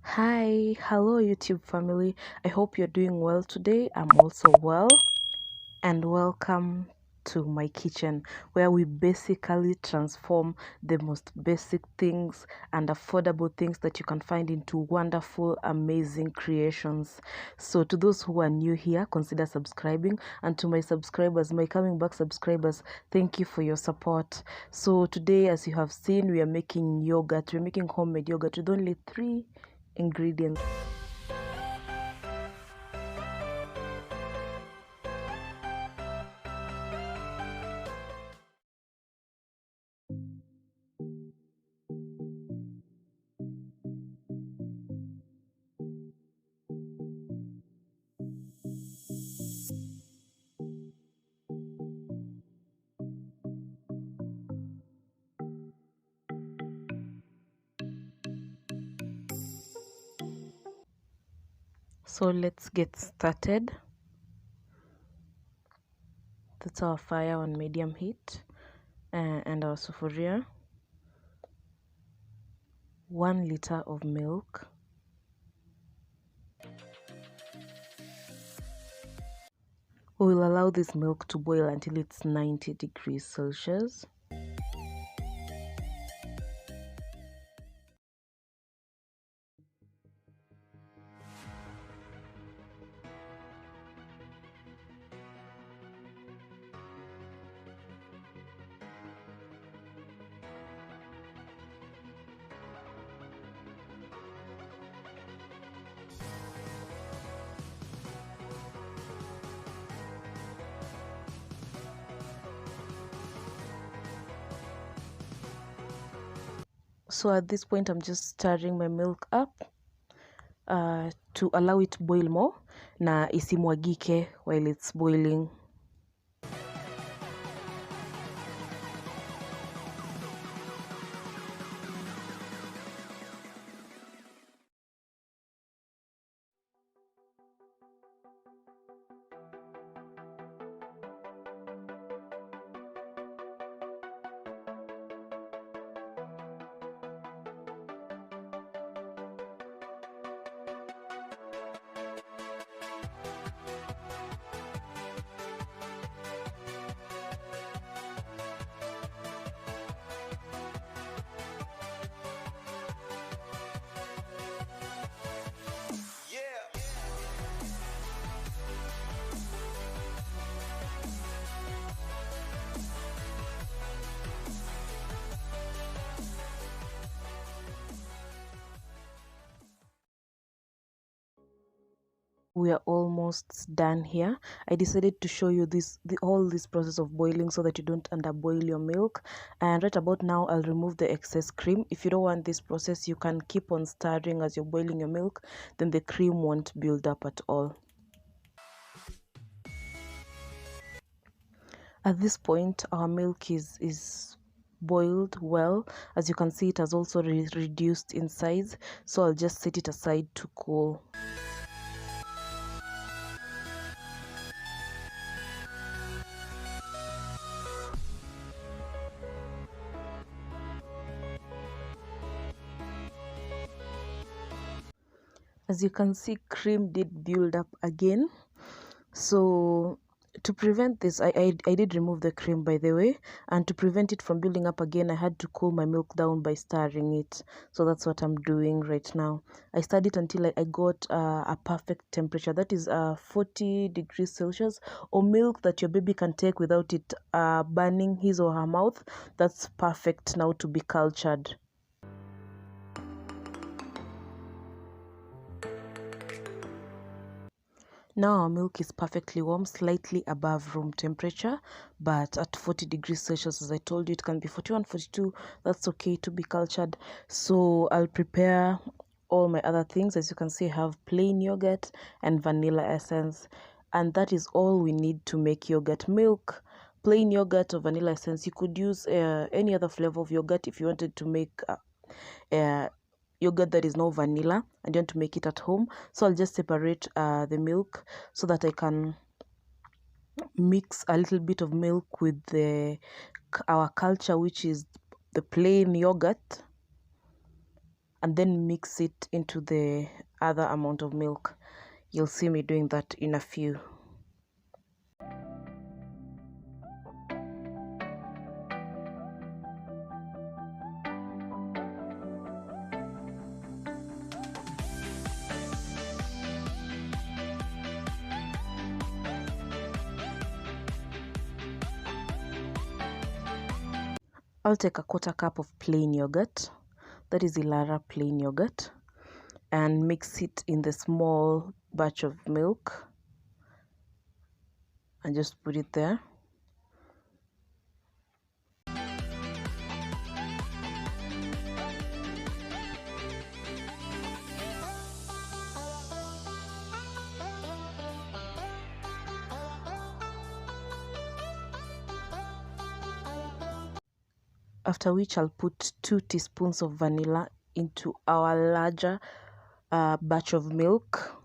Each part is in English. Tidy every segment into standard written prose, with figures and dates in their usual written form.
Hi, hello YouTube family. I hope you're doing well today. I'm also well, and welcome to my kitchen where we basically transform the most basic things and affordable things that you can find into wonderful, amazing creations. So to those who are new here, consider subscribing, and to my subscribers, my coming back subscribers, thank you for your support. So today, as you have seen, we are making yogurt. We're making homemade yogurt with only 3 ingredients. So let's get started. That's our fire on medium heat, and our sufuria. 1 liter of milk. We will allow this milk to boil until it's 90 degrees Celsius. So at this point, I'm just stirring my milk up to allow it to boil more na isimwagike while it's boiling. We are almost done here. I decided to show you all this process of boiling so that you don't underboil your milk. And right about now, I'll remove the excess cream. If you don't want this process, you can keep on stirring as you're boiling your milk, then the cream won't build up at all. At this point, our milk is boiled well. As you can see, it has also reduced in size, so I'll just set it aside to cool. As you can see, cream did build up again. So to prevent this, I did remove the cream, by the way, and to prevent it from building up again, I had to cool my milk down by stirring it. So that's what I'm doing right now. I stirred it until I got a perfect temperature, that is 40 degrees Celsius, or milk that your baby can take without it burning his or her mouth. That's perfect now to be cultured. Now our milk is perfectly warm, slightly above room temperature, but at 40 degrees Celsius, as I told you, it can be 41, 42. That's okay to be cultured. So I'll prepare all my other things. As you can see, I have plain yogurt and vanilla essence, and that is all we need to make yogurt. Milk, plain yogurt or vanilla essence. You could use any other flavor of yogurt if you wanted to make yogurt that is no vanilla and you want to make it at home. So I'll just separate the milk so that I can mix a little bit of milk with our culture, which is the plain yogurt. and then mix it into the other amount of milk. You'll see me doing that in a few. I'll take a quarter cup of plain yogurt, that is Ilara plain yogurt, and mix it in the small batch of milk and just put it there. After which I'll put 2 teaspoons of vanilla into our larger batch of milk.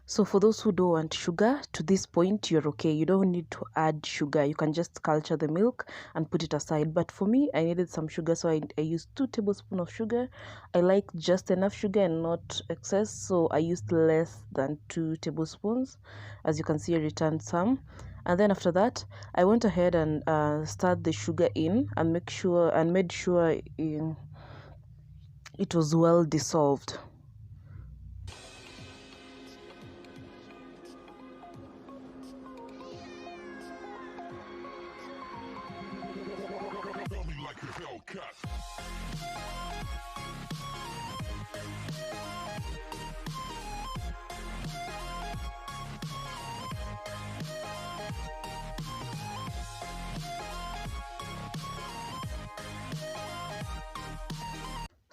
So for those who don't want sugar, to this point you're okay. You don't need to add sugar. You can just culture the milk and put it aside. But for me, I needed some sugar, so I used 2 tablespoons of sugar. I like just enough sugar and not excess, so I used less than 2 tablespoons. As you can see, I returned some. And then after that, I went ahead and stirred the sugar in and made sure it was well dissolved.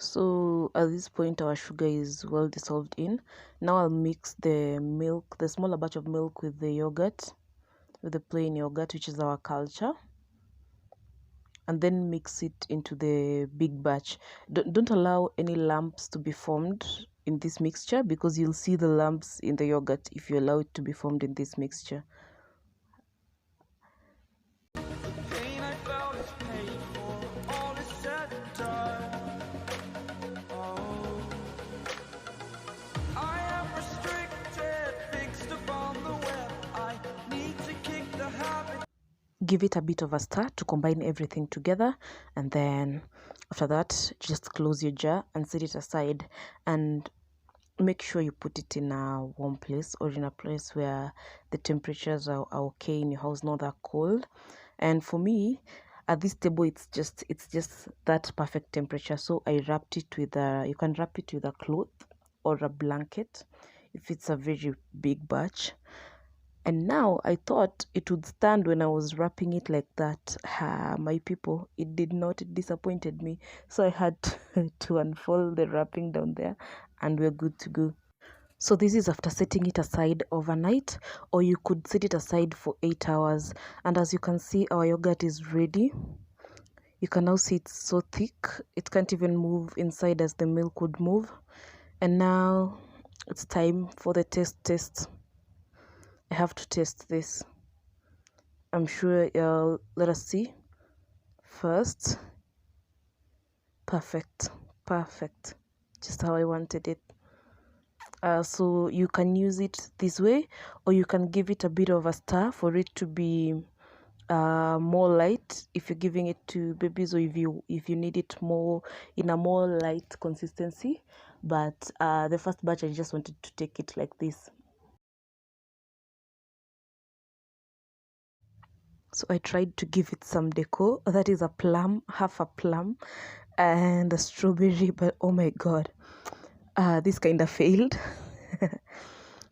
So at this point our sugar is well dissolved in. Now I'll mix the milk, the smaller batch of milk, with the yogurt, with the plain yogurt, which is our culture, and then mix it into the big batch. Don't allow any lumps to be formed in this mixture, because you'll see the lumps in the yogurt if you allow it to be formed in this mixture. Give it a bit of a stir to combine everything together, and then after that just close your jar and set it aside, and make sure you put it in a warm place, or in a place where the temperatures are okay in your house, not that cold. And for me, at this table, it's just that perfect temperature. So I wrapped it with you can wrap it with a cloth or a blanket if it's a very big batch. And now I thought it would stand when I was wrapping it like that. My people, it did not. It disappointed me. So I had to unfold the wrapping down there, and we're good to go. So this is after setting it aside overnight, or you could set it aside for 8 hours. And as you can see, our yogurt is ready. You can now see it's so thick, it can't even move inside as the milk would move. And now it's time for the test. I have to test this. I'm sure let us see. First, perfect, just how I wanted it. So you can use it this way, or you can give it a bit of a stir for it to be more light if you're giving it to babies, or if you need it more in a more light consistency. But the first batch, I just wanted to take it like this. So I tried to give it some decor. That is a plum, half a plum, and a strawberry, but oh my god, this kind of failed.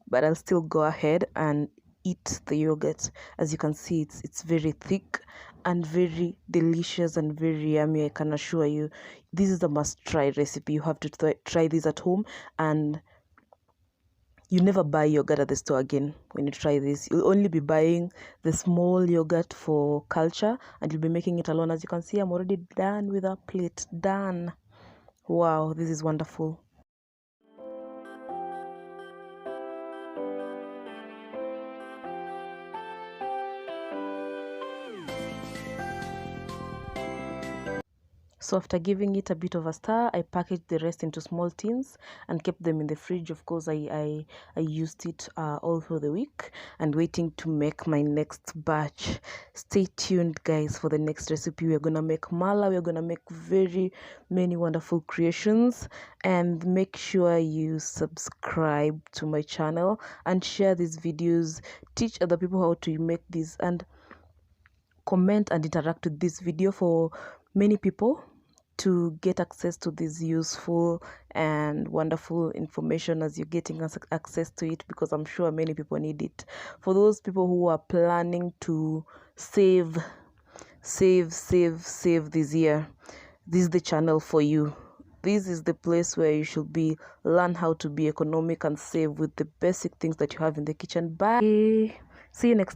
But I'll still go ahead and eat the yogurt. As you can see, it's very thick and very delicious and very yummy. I can assure you, this is a must-try recipe. You have to try this at home, and You never buy yogurt at the store again when you try this. You'll only be buying the small yogurt for culture, and you'll be making it alone. As you can see, I'm already done with our plate. Done. Wow, this is wonderful. So after giving it a bit of a stir, I packaged the rest into small tins and kept them in the fridge. Of course, I used it all through the week and waiting to make my next batch. Stay tuned, guys, for the next recipe. We're gonna make mala. We're gonna make very many wonderful creations, and make sure you subscribe to my channel and share these videos. Teach other people how to make this, and comment and interact with this video for many people to get access to this useful and wonderful information as you're getting access to it, because I'm sure many people need it. For those people who are planning to save this year, this is the channel for you. This is the place where you should be. Learn how to be economic and save with the basic things that you have in the kitchen. Bye. See you next time.